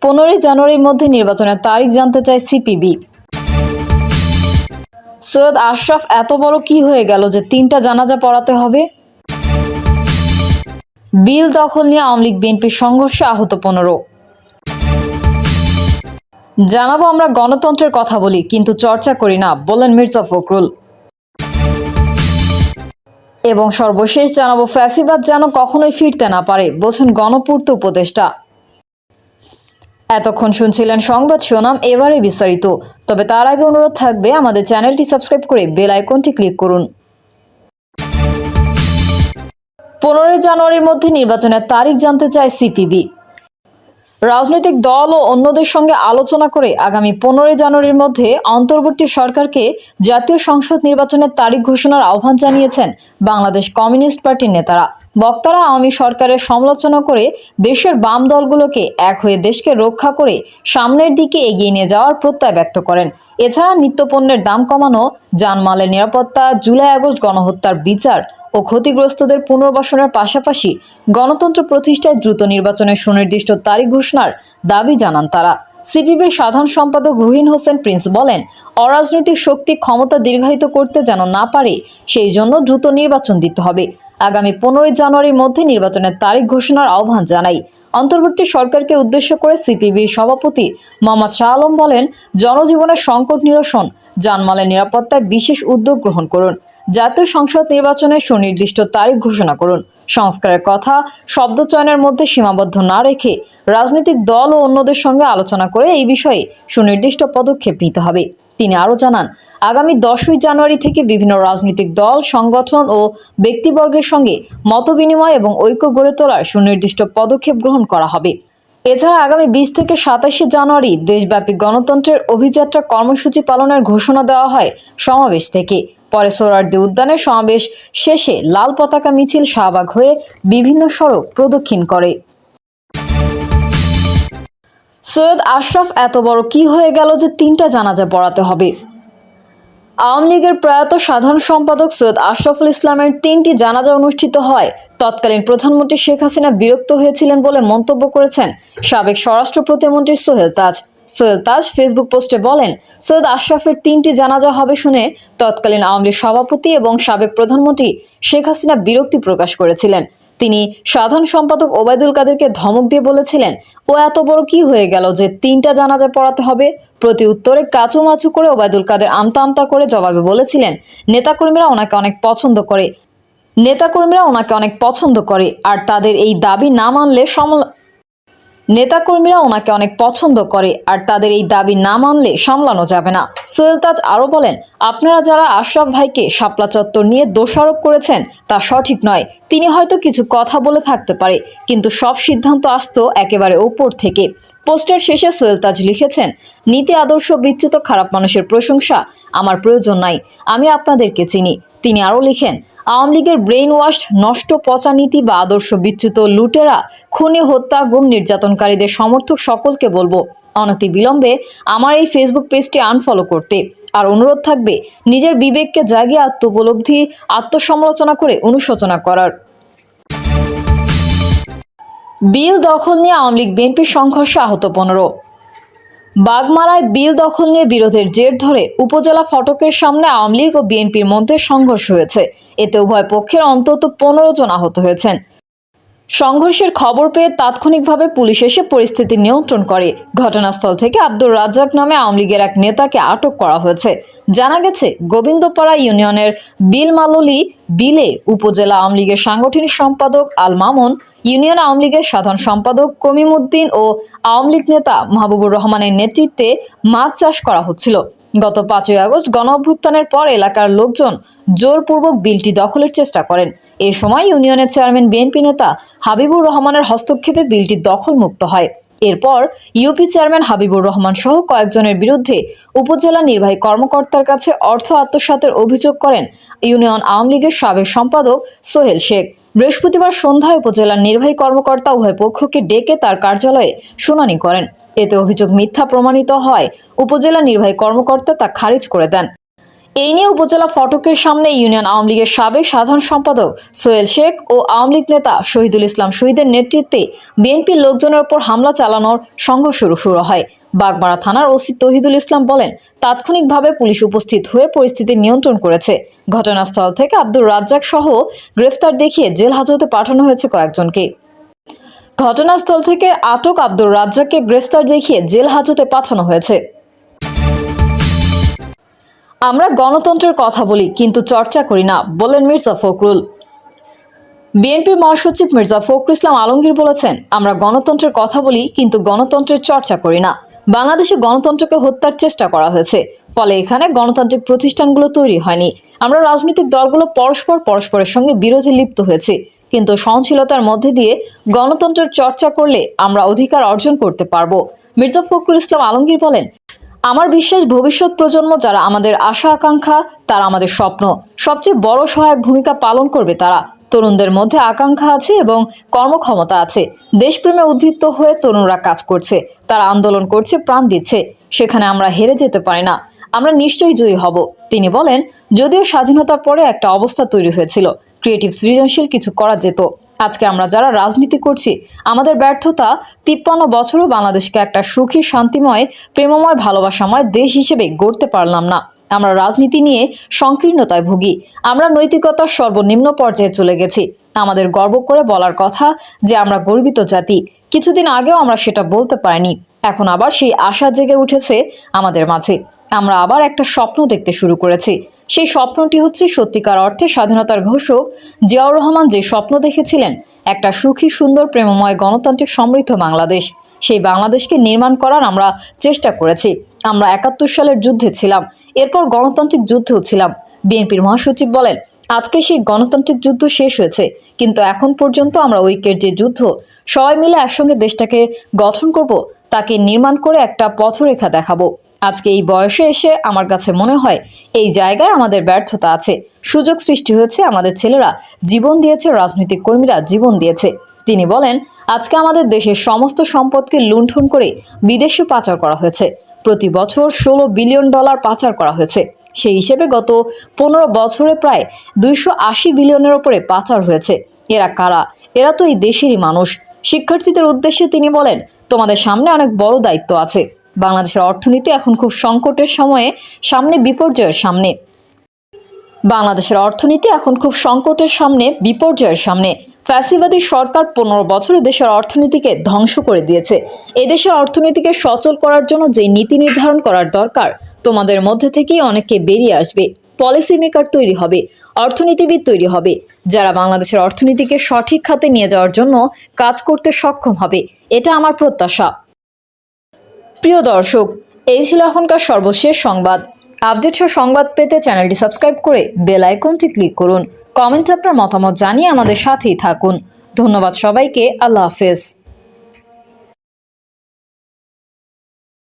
15 জানুয়ারির মধ্যে নির্বাচনের তারিখ জানতে চায় সিপিবি। সৈয়দ আশরাফ এত বড় কি হয়ে গেল যে 3টা জানাজা পড়াতে হবে? বিল দখল নিয়ে আওয়ামী লীগ বিএনপির সংঘর্ষে আহত 15। জানাবো আমরা গণতন্ত্রের কথা বলি কিন্তু চর্চা করি না, বললেন মির্জা ফখরুল। এবং সর্বশেষ জানাবো ফ্যাসিবাদ যেন কখনোই ফিরতে না পারে, বলছেন গণপূর্ত উপদেষ্টা। এতক্ষণ শুনছিলেন সংবাদ শিরোনাম, এবারে বিস্তারিত। তবে তার আগে অনুরোধ থাকবে আমাদের চ্যানেলটি সাবস্ক্রাইব করে বেল আইকনটি ক্লিক করুন। 15 জানুয়ারির মধ্যে নির্বাচনের তারিখ জানতে চায় সিপিবি। রাজনৈতিক দল ও অন্যদের সঙ্গে আলোচনা করে আগামী 15 জানুয়ারির মধ্যে অন্তর্বর্তী সরকারকে জাতীয় সংসদ নির্বাচনের তারিখ ঘোষণার আহ্বান জানিয়েছেন বাংলাদেশ কমিউনিস্ট পার্টির নেতারা। বক্তারা আওয়ামী সরকারের সমালোচনা করে দেশের বাম দলগুলোকে এক হয়ে দেশকে রক্ষা করে সামনের দিকে এগিয়ে নিয়ে যাওয়ার প্রত্যয় ব্যক্ত করেন। এছাড়া নিত্যপণ্যের দাম কমানো, জানমালের নিরাপত্তা, জুলাই আগস্ট গণহত্যার বিচার ও ক্ষতিগ্রস্তদের পুনর্বাসনের পাশাপাশি গণতন্ত্র প্রতিষ্ঠায় দ্রুত নির্বাচনের সুনির্দিষ্ট তারিখ ঘোষণার দাবি জানান তারা। সিপিবির সাধারণ সম্পাদক রুহিন হোসেন প্রিন্স বলেন, অরাজনৈতিক শক্তি ক্ষমতা দীর্ঘায়িত করতে যেন না পারে সেই জন্য দ্রুত নির্বাচন দিতে হবে। আগামী 15 জানুয়ারির মধ্যে নির্বাচনের তারিখ ঘোষণার আহ্বান জানাই। অন্তর্বর্তী সরকারকে উদ্দেশ্য করে সিপিবির সভাপতি মোহাম্মদ শাহ আলম বলেন, জনজীবনের সংকট নিরসন, জানমালের নিরাপত্তায় বিশেষ উদ্যোগ গ্রহণ করুন, জাতীয় সংসদ নির্বাচনের সুনির্দিষ্ট তারিখ ঘোষণা করুন। সংস্কারের কথা শব্দ চয়নের মধ্যে সীমাবদ্ধ না রেখে রাজনৈতিক দল ও অন্যদের সঙ্গে আলোচনা করে এই বিষয়ে সুনির্দিষ্ট পদক্ষেপ নিতে হবে। তিনি আরও জানান, আগামী 10 জানুয়ারি থেকে বিভিন্ন রাজনৈতিক দল, সংগঠন ও ব্যক্তিবর্গের সঙ্গে মতবিনিময় এবং ঐক্য গড়ে তোলার সুনির্দিষ্ট পদক্ষেপ গ্রহণ করা হবে। এছাড়া আগামী 20 থেকে 27 জানুয়ারি দেশব্যাপী গণতন্ত্রের অভিযাত্রা কর্মসূচি পালনের ঘোষণা দেওয়া হয় সমাবেশ থেকে। পরে সোহরাওয়ার্দী উদ্যানে সমাবেশ শেষে লাল পতাকা মিছিল শাহবাগ হয়ে বিভিন্ন সড়ক প্রদক্ষিণ করে। সৈয়দ আশরাফ এত বড় কি হয়ে গেল যে 3টা জানাজা পড়াতে হবে? আওয়ামী লীগের প্রয়াত সাধারণ সম্পাদক সৈয়দ আশরাফুল ইসলামের 3টি জানাজা অনুষ্ঠিত হয় তৎকালীন প্রধানমন্ত্রী শেখ হাসিনা বিরক্ত হয়েছিলেন বলে মন্তব্য করেছেন সাবেক স্বরাষ্ট্র প্রতিমন্ত্রী সোহেল তাজ। সোহেল তাজ ফেসবুক পোস্টে বলেন, সৈয়দ আশরাফের 3টি জানাজা হবে শুনে তৎকালীন আওয়ামী লীগ সভাপতি এবং সাবেক প্রধানমন্ত্রী শেখ হাসিনা বিরক্তি প্রকাশ করেছিলেন। তিনি সাধারণ সম্পাদক ওবায়দুল কাদেরকে ধমক দিয়ে বলেছিলেন, ও এত বড় কি হয়ে গেল যে 3টা জানাজা পড়াতে হবে? প্রতি উত্তরে কাচুমাচু করে ওবায়দুল কাদের আমতা আমতা করে জবাবে বলেছিলেন, নেতাকর্মীরা ওনাকে অনেক পছন্দ করে আর তাদের এই দাবি না মানলে সামলানো যাবে না। সোহেল তাজ আরও বলেন, আপনারা যারা আশরাফ ভাইকে শাপলা চত্বর নিয়ে দোষারোপ করেছেন তা সঠিক নয়। তিনি হয়তো কিছু কথা বলে থাকতে পারে, কিন্তু সব সিদ্ধান্ত আসতো একেবারে ওপর থেকে। পোস্টের শেষে সোহেল তাজ লিখেছেন, নীতি আদর্শ বিচ্যুত খারাপ মানুষের প্রশংসা আমার প্রয়োজন নাই, আমি আপনাদেরকে চিনি। তিনি আরও লিখেন, আওয়ামী লীগের ব্রেইন ওয়াশড, নষ্ট পচা নীতি বা আদর্শ বিচ্যুত লুটেরা, খুনি, হত্যা, গুম, নির্যাতনকারীদের সমর্থক সকলকে বলবো অনতি বিলম্বে আমার এই ফেসবুক পেজটি আনফলো করতে। আর অনুরোধ থাকবে নিজের বিবেককে জাগিয়ে আত্মোপলব্ধি, আত্মসমালোচনা করে অনুশোচনা করার। বিল দখল নিয়ে আওয়ামী লীগ বিএনপির সংঘর্ষে আহত 15। বাগমারায় বিল দখল নিয়ে বিরোধের জের ধরে উপজেলা ফটকের সামনে আওয়ামী লীগ ও বিএনপির মধ্যে সংঘর্ষ হয়েছে। এতে উভয় পক্ষের অন্তত 15 জন আহত হয়েছেন। সংঘর্ষের খবর পেয়ে তাৎক্ষণিকভাবে পুলিশ এসে পরিস্থিতি নিয়ন্ত্রণ করে। ঘটনাস্থল থেকে আব্দুর রাজ্জাক নামে আওয়ামী লীগের এক নেতাকে আটক করা হয়েছে। জানা গেছে, গোবিন্দপাড়া ইউনিয়নের বিলমাললি বিলে উপজেলা আওয়ামী লীগের সাংগঠনিক সম্পাদক আল মামুন, ইউনিয়ন আওয়ামী লীগের সাধারণ সম্পাদক কমিমুদ্দিন ও আওয়ামী লীগ নেতা মাহবুবুর রহমানের নেতৃত্বে মাছ চাষ করা হচ্ছিল। গত 5 আগস্ট গণঅভ্যুত্থানের পর এলাকার লোকজন জোরপূর্বক বিলটি দখলের চেষ্টা করেন। এ সময় ইউনিয়নের চেয়ারম্যান বিএনপি নেতা হাবিবুর রহমানের হস্তক্ষেপে বিলটি দখলমুক্ত হয়। এরপর ইউপি চেয়ারম্যান হাবিবুর রহমান সহ কয়েকজনের বিরুদ্ধে উপজেলা নির্বাহী কর্মকর্তার কাছে অর্থ আত্মসাতের অভিযোগ করেন ইউনিয়ন আওয়ামী লীগের সাবেক সম্পাদক সোহেল শেখ। বৃহস্পতিবার সন্ধ্যায় উপজেলার নির্বাহী কর্মকর্তা উভয় পক্ষকে ডেকে তার কার্যালয়ে শুনানি করেন। এতে অভিযোগ মিথ্যা প্রমাণিত হয় উপজেলা নির্বাহী কর্মকর্তা তা খারিজ করে দেন। এই নিয়ে উপজেলা ফটকের সামনে ইউনিয়ন আওয়ামী লীগের সাবেক সাধারণ সম্পাদক সোহেল শেখ ও আওয়ামী লীগ নেতা শহীদুল ইসলাম শহীদের নেতৃত্বে বিএনপির লোকজনের উপর হামলা চালানোর সংঘর্ষ শুরু হয়। বাগমারা থানার ওসি তহিদুল ইসলাম বলেন, তাৎক্ষণিকভাবে পুলিশ উপস্থিত হয়ে পরিস্থিতি নিয়ন্ত্রণ করেছে। ঘটনাস্থল থেকে আব্দুর রাজ্জাক সহ গ্রেফতার দেখিয়ে জেল হাজতে পাঠানো হয়েছে কয়েকজনকে। ঘটনাস্থল থেকে আটক আব্দুর রাজ্জাককে গ্রেফতার দেখিয়ে জেল হাজতে পাঠানো হয়েছে। আমরা গণতন্ত্রের কথা বলি কিন্তু চর্চা করি না, বলেন মির্জা ফখরুল। বিএনপির মহাসচিব মির্জা ফখরুল ইসলাম আলমগীর বলেছেন, আমরা গণতন্ত্রের কথা বলি কিন্তু গণতন্ত্রের চর্চা করি না। বাংলাদেশে গণতন্ত্রকে হত্যার চেষ্টা করা হয়েছে, ফলে এখানে গণতান্ত্রিক প্রতিষ্ঠানগুলো তৈরি হয়নি। আমরা রাজনৈতিক দলগুলো পরস্পরের সঙ্গে বিরোধে লিপ্ত হয়েছে, কিন্তু সহনশীলতার মধ্যে দিয়ে গণতন্ত্রের চর্চা করলে আমরা অধিকার অর্জন করতে পারবো। মির্জা ফখরুল ইসলাম আলমগীর বলেন, আমার বিশ্বাস ভবিষ্যৎ প্রজন্ম যারা আমাদের আশা আকাঙ্ক্ষা, তারা আমাদের স্বপ্ন সবচেয়ে বড় সহায়ক ভূমিকা পালন করবে। তারা তরুণদের মধ্যে আকাঙ্ক্ষা আছে এবং কর্মক্ষমতা আছে। দেশপ্রেমে উদ্বুদ্ধ হয়ে তরুণরা কাজ করছে, তারা আন্দোলন করছে, প্রাণ দিচ্ছে। সেখানে আমরা হেরে যেতে পারি না, আমরা নিশ্চয়ই জয়ী হব। তিনি বলেন, যদিও স্বাধীনতার পরে একটা অবস্থা তৈরি হয়েছিল, ক্রিয়েটিভ সৃজনশীল কিছু করা যেত। আজকে আমরা যারা রাজনীতি করছি, আমাদের ব্যর্থতা 53 বছরও বাংলাদেশকে একটা সুখী, শান্তিময়, প্রেমময়, ভালোবাসাময় দেশ হিসেবে গড়তে পারলাম না। আমরা রাজনীতি নিয়ে সংকীর্ণতায় ভুগি, আমরা নৈতিকতার সর্বনিম্ন পর্যায়ে চলে গেছি। আমাদের গর্ব করে বলার কথা যে আমরা গর্বিত জাতি। কিছুদিন আগেও আমরা সেটা বলতে পারিনি, এখন আবার সেই আশা জেগে উঠেছে আমাদের মাঝে। আমরা আবার একটা স্বপ্ন দেখতে শুরু করেছি। সেই স্বপ্নটি হচ্ছে সত্যিকার অর্থে স্বাধীনতার ঘোষক জিয়াউর রহমান যে স্বপ্ন দেখেছিলেন, একটা সুখী, সুন্দর, প্রেমময়, গণতান্ত্রিক, সমৃদ্ধ বাংলাদেশ। সেই বাংলাদেশকে নির্মাণ করার আমরা চেষ্টা করেছি। আমরা 71 সালের যুদ্ধে ছিলাম, এরপর গণতান্ত্রিক যুদ্ধেও ছিলাম। বিএনপির মহাসচিব বলেন, আজকে সেই গণতান্ত্রিক যুদ্ধ শেষ হয়েছে, কিন্তু এখন পর্যন্ত আমরা ঐক্যের যে যুদ্ধ, সবাই মিলে একসঙ্গে দেশটাকে গঠন করব, তাকে নির্মাণ করে একটা পথরেখা দেখাবো। আজকে এই বয়সে এসে আমার কাছে মনে হয় এই জায়গায় আমাদের ব্যর্থতা আছে। সুযোগ সৃষ্টি হয়েছে, আমাদের ছেলেরা জীবন দিয়েছে, রাজনৈতিক কর্মীরা জীবন দিয়েছে। তিনি বলেন, আজকে আমাদের দেশের সমস্ত সম্পদকে লুণ্ঠন করে বিদেশে পাচার করা হয়েছে। প্রতি বছর $16 বিলিয়ন পাচার করা হয়েছে। সেই হিসেবে গত 15 বছরে প্রায় 280 বিলিয়নের ওপরে পাচার হয়েছে। এরা কারা? এরা তো এই দেশেরই মানুষ। শিক্ষার্থীদের উদ্দেশ্যে তিনি বলেন, তোমাদের সামনে অনেক বড় দায়িত্ব আছে। বাংলাদেশের অর্থনীতি এখন খুব সংকটের সময়ে সামনে, বিপর্যয়ের সামনে। বাংলাদেশের অর্থনীতি এখন খুব সংকটের সামনে, বিপর্যয়ের সামনে। ফ্যাসিবাদী সরকার 15 বছরে দেশের অর্থনীতিকে ধ্বংস করে দিয়েছে। এদেশের অর্থনীতিকে সচল করার জন্য যে নীতি নির্ধারণ করার দরকার, তোমাদের মধ্যে থেকেই অনেকে বেরিয়ে আসবে। পলিসি মেকার তৈরি হবে, অর্থনীতিবিদ তৈরি হবে, যারা বাংলাদেশের অর্থনীতিকে সঠিক খাতে নিয়ে যাওয়ার জন্য কাজ করতে সক্ষম হবে। এটা আমার প্রত্যাশা। প্রিয় দর্শক, এই ছিল এখনকার সর্বশেষ সংবাদ। আপডেট সহ সংবাদ পেতে চ্যানেলটি সাবস্ক্রাইব করে বেল আইকনটি ক্লিক করুন। কমেন্টে আপনার মতামত জানিয়ে আমাদের সাথেই থাকুন। ধন্যবাদ সবাইকে। আল্লাহ হাফেজ।